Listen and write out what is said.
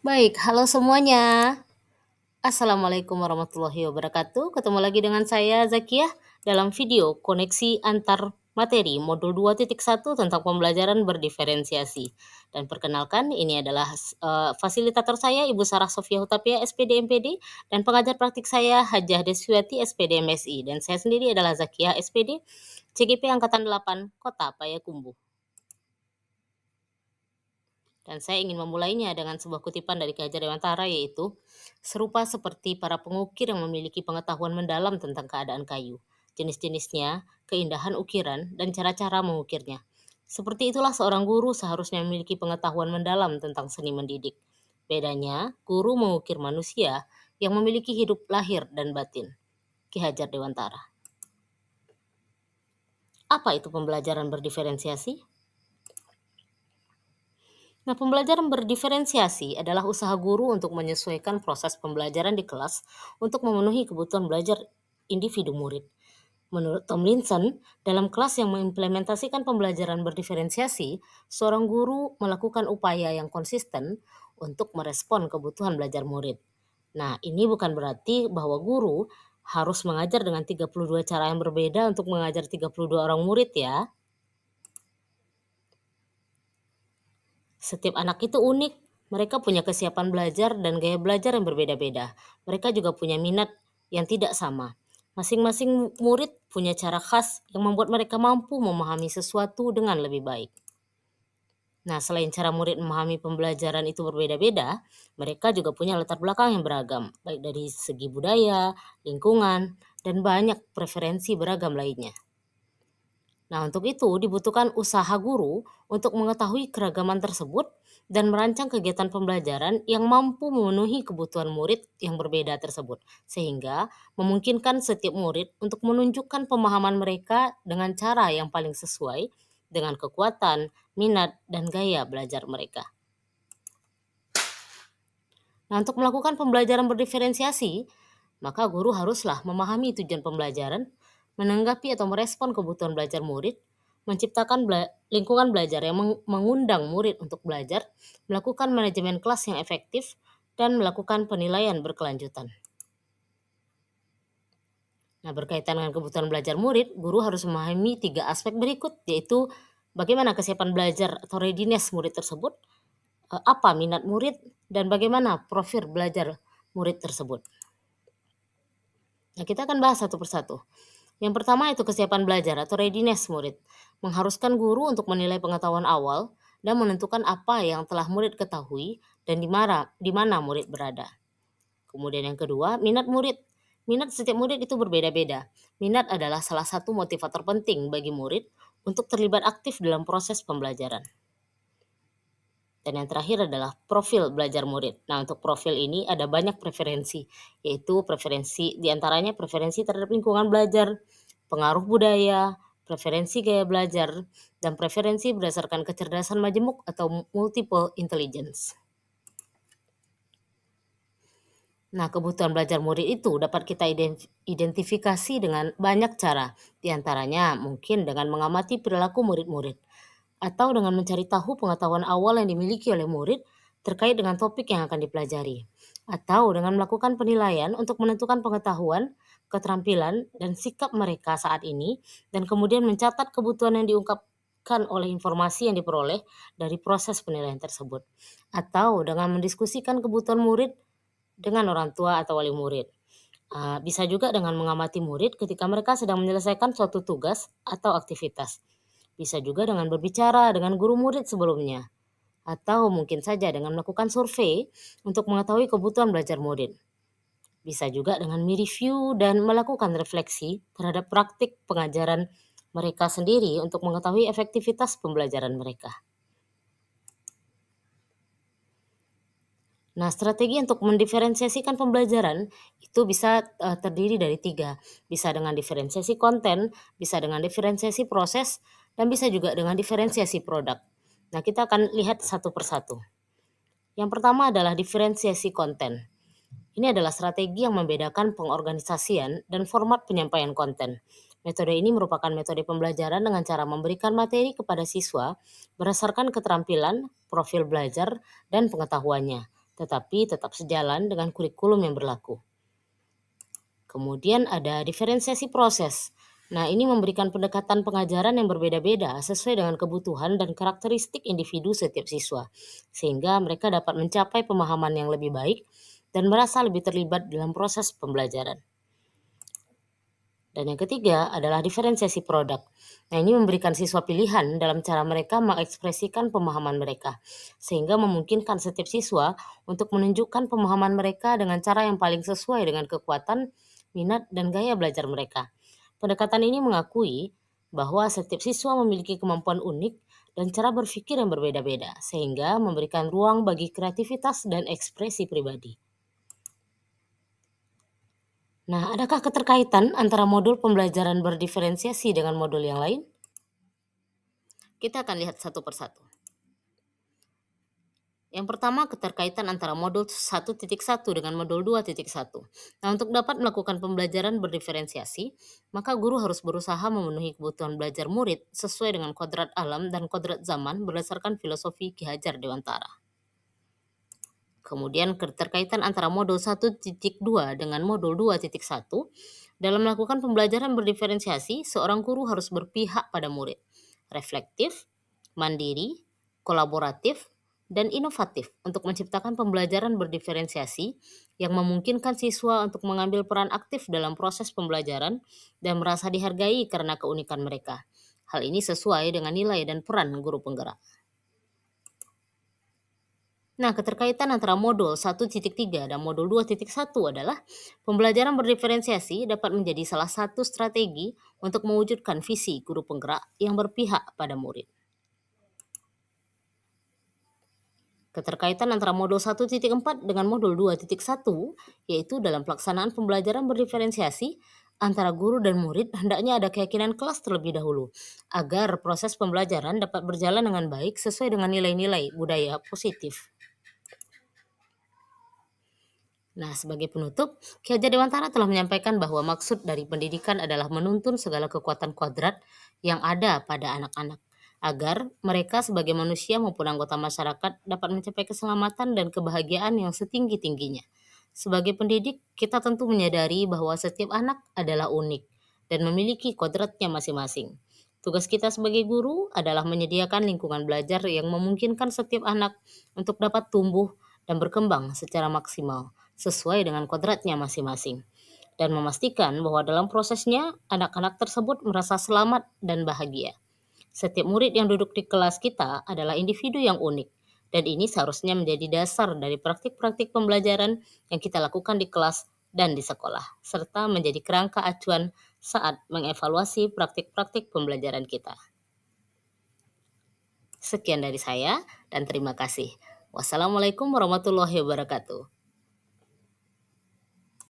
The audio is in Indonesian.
Baik, halo semuanya. Assalamualaikum warahmatullahi wabarakatuh. Ketemu lagi dengan saya Zakiah dalam video koneksi antar materi modul 2.1 tentang pembelajaran berdiferensiasi. Dan perkenalkan, ini adalah fasilitator saya Ibu Sarah Sofia Hutapea SPD MPD dan pengajar praktik saya Hajah Deswiati SPD MSI dan saya sendiri adalah Zakiah SPD CGP angkatan 8 Kota Payakumbuh. Dan saya ingin memulainya dengan sebuah kutipan dari Ki Hajar Dewantara, yaitu, serupa seperti para pengukir yang memiliki pengetahuan mendalam tentang keadaan kayu, jenis-jenisnya, keindahan ukiran, dan cara-cara mengukirnya. Seperti itulah seorang guru seharusnya memiliki pengetahuan mendalam tentang seni mendidik. Bedanya, guru mengukir manusia yang memiliki hidup lahir dan batin. Ki Hajar Dewantara. Apa itu pembelajaran berdiferensiasi? Nah, pembelajaran berdiferensiasi adalah usaha guru untuk menyesuaikan proses pembelajaran di kelas untuk memenuhi kebutuhan belajar individu murid. Menurut Tomlinson, dalam kelas yang mengimplementasikan pembelajaran berdiferensiasi, seorang guru melakukan upaya yang konsisten untuk merespon kebutuhan belajar murid. Nah, ini bukan berarti bahwa guru harus mengajar dengan 32 cara yang berbeda untuk mengajar 32 orang murid ya. Setiap anak itu unik, mereka punya kesiapan belajar dan gaya belajar yang berbeda-beda. Mereka juga punya minat yang tidak sama. Masing-masing murid punya cara khas yang membuat mereka mampu memahami sesuatu dengan lebih baik. Nah, selain cara murid memahami pembelajaran itu berbeda-beda, mereka juga punya latar belakang yang beragam, baik dari segi budaya, lingkungan, dan banyak preferensi beragam lainnya. Nah, untuk itu dibutuhkan usaha guru untuk mengetahui keragaman tersebut dan merancang kegiatan pembelajaran yang mampu memenuhi kebutuhan murid yang berbeda tersebut, sehingga memungkinkan setiap murid untuk menunjukkan pemahaman mereka dengan cara yang paling sesuai dengan kekuatan, minat, dan gaya belajar mereka. Nah, untuk melakukan pembelajaran berdiferensiasi, maka guru haruslah memahami tujuan pembelajaran, menanggapi atau merespon kebutuhan belajar murid, menciptakan lingkungan belajar yang mengundang murid untuk belajar, melakukan manajemen kelas yang efektif, dan melakukan penilaian berkelanjutan. Nah, berkaitan dengan kebutuhan belajar murid, guru harus memahami 3 aspek berikut, yaitu bagaimana kesiapan belajar atau readiness murid tersebut, apa minat murid, dan bagaimana profil belajar murid tersebut. Nah, kita akan bahas satu persatu. Yang pertama itu kesiapan belajar atau readiness murid. Mengharuskan guru untuk menilai pengetahuan awal dan menentukan apa yang telah murid ketahui dan di mana murid berada. Kemudian yang kedua, minat murid. Minat setiap murid itu berbeda-beda. Minat adalah salah satu motivator penting bagi murid untuk terlibat aktif dalam proses pembelajaran. Dan yang terakhir adalah profil belajar murid. Nah, untuk profil ini ada banyak preferensi, yaitu preferensi diantaranya preferensi terhadap lingkungan belajar, pengaruh budaya, preferensi gaya belajar, dan preferensi berdasarkan kecerdasan majemuk atau multiple intelligence. Nah, kebutuhan belajar murid itu dapat kita identifikasi dengan banyak cara, diantaranya mungkin dengan mengamati perilaku murid-murid, atau dengan mencari tahu pengetahuan awal yang dimiliki oleh murid terkait dengan topik yang akan dipelajari, atau dengan melakukan penilaian untuk menentukan pengetahuan, keterampilan, dan sikap mereka saat ini, dan kemudian mencatat kebutuhan yang diungkapkan oleh informasi yang diperoleh dari proses penilaian tersebut, atau dengan mendiskusikan kebutuhan murid dengan orang tua atau wali murid. Bisa juga dengan mengamati murid ketika mereka sedang menyelesaikan suatu tugas atau aktivitas. Bisa juga dengan berbicara dengan guru murid sebelumnya, atau mungkin saja dengan melakukan survei untuk mengetahui kebutuhan belajar murid. Bisa juga dengan mereview dan melakukan refleksi terhadap praktik pengajaran mereka sendiri untuk mengetahui efektivitas pembelajaran mereka. Nah, strategi untuk mendiferensiasikan pembelajaran itu bisa terdiri dari 3. Bisa dengan diferensiasi konten, bisa dengan diferensiasi proses, dan bisa juga dengan diferensiasi produk. Nah, kita akan lihat satu persatu. Yang pertama adalah diferensiasi konten. Ini adalah strategi yang membedakan pengorganisasian dan format penyampaian konten. Metode ini merupakan metode pembelajaran dengan cara memberikan materi kepada siswa berdasarkan keterampilan, profil belajar, dan pengetahuannya, tetapi tetap sejalan dengan kurikulum yang berlaku. Kemudian ada diferensiasi proses. Nah, ini memberikan pendekatan pengajaran yang berbeda-beda sesuai dengan kebutuhan dan karakteristik individu setiap siswa, sehingga mereka dapat mencapai pemahaman yang lebih baik dan merasa lebih terlibat dalam proses pembelajaran. Dan yang ketiga adalah diferensiasi produk. Nah, ini memberikan siswa pilihan dalam cara mereka mengekspresikan pemahaman mereka, sehingga memungkinkan setiap siswa untuk menunjukkan pemahaman mereka dengan cara yang paling sesuai dengan kekuatan, minat, dan gaya belajar mereka. Pendekatan ini mengakui bahwa setiap siswa memiliki kemampuan unik dan cara berpikir yang berbeda-beda, sehingga memberikan ruang bagi kreativitas dan ekspresi pribadi. Nah, adakah keterkaitan antara modul pembelajaran berdiferensiasi dengan modul yang lain? Kita akan lihat satu persatu. Yang pertama, keterkaitan antara modul 1.1 dengan modul 2.1. Nah, untuk dapat melakukan pembelajaran berdiferensiasi, maka guru harus berusaha memenuhi kebutuhan belajar murid sesuai dengan kodrat alam dan kodrat zaman berdasarkan filosofi Ki Hajar Dewantara. Kemudian keterkaitan antara modul 1.2 dengan modul 2.1. Dalam melakukan pembelajaran berdiferensiasi, seorang guru harus berpihak pada murid, reflektif, mandiri, kolaboratif, dan inovatif untuk menciptakan pembelajaran berdiferensiasi yang memungkinkan siswa untuk mengambil peran aktif dalam proses pembelajaran dan merasa dihargai karena keunikan mereka. Hal ini sesuai dengan nilai dan peran guru penggerak. Nah, keterkaitan antara modul 1.3 dan modul 2.1 adalah pembelajaran berdiferensiasi dapat menjadi salah satu strategi untuk mewujudkan visi guru penggerak yang berpihak pada murid. Keterkaitan antara modul 1.4 dengan modul 2.1 yaitu dalam pelaksanaan pembelajaran berdiferensiasi antara guru dan murid hendaknya ada keyakinan kelas terlebih dahulu agar proses pembelajaran dapat berjalan dengan baik sesuai dengan nilai-nilai budaya positif. Nah, sebagai penutup, Ki Hajar Dewantara telah menyampaikan bahwa maksud dari pendidikan adalah menuntun segala kekuatan kodrat yang ada pada anak-anak, agar mereka sebagai manusia maupun anggota masyarakat dapat mencapai keselamatan dan kebahagiaan yang setinggi-tingginya. Sebagai pendidik, kita tentu menyadari bahwa setiap anak adalah unik dan memiliki kodratnya masing-masing. Tugas kita sebagai guru adalah menyediakan lingkungan belajar yang memungkinkan setiap anak untuk dapat tumbuh dan berkembang secara maksimal sesuai dengan kodratnya masing-masing, dan memastikan bahwa dalam prosesnya anak-anak tersebut merasa selamat dan bahagia. Setiap murid yang duduk di kelas kita adalah individu yang unik, dan ini seharusnya menjadi dasar dari praktik-praktik pembelajaran yang kita lakukan di kelas dan di sekolah, serta menjadi kerangka acuan saat mengevaluasi praktik-praktik pembelajaran kita. Sekian dari saya, dan terima kasih. Wassalamualaikum warahmatullahi wabarakatuh.